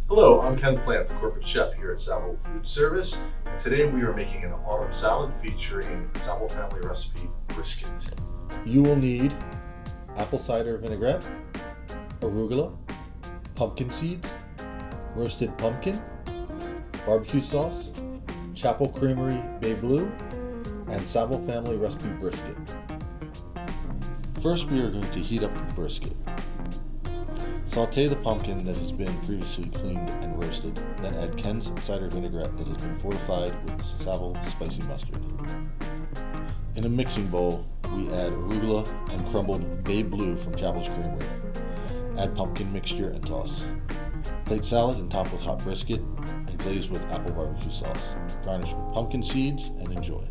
Hello, I'm Ken Plant, the corporate chef here at Savo Foodservice, and today we are making an autumn salad featuring the Savo family recipe brisket. You will need apple cider vinaigrette, arugula, pumpkin seeds, roasted pumpkin, barbecue sauce, Chapel Creamery Bay Blue, and Savo family recipe brisket. First, we are going to heat up the brisket. Saute the pumpkin that has been previously cleaned and roasted, then add Ken's cider vinaigrette that has been fortified with Savo spicy mustard. In a mixing bowl, we add arugula and crumbled Bay Blue from Chapel's Creamery. Add pumpkin mixture and toss. Plate salad and top with hot brisket and glaze with apple barbecue sauce. Garnish with pumpkin seeds and enjoy.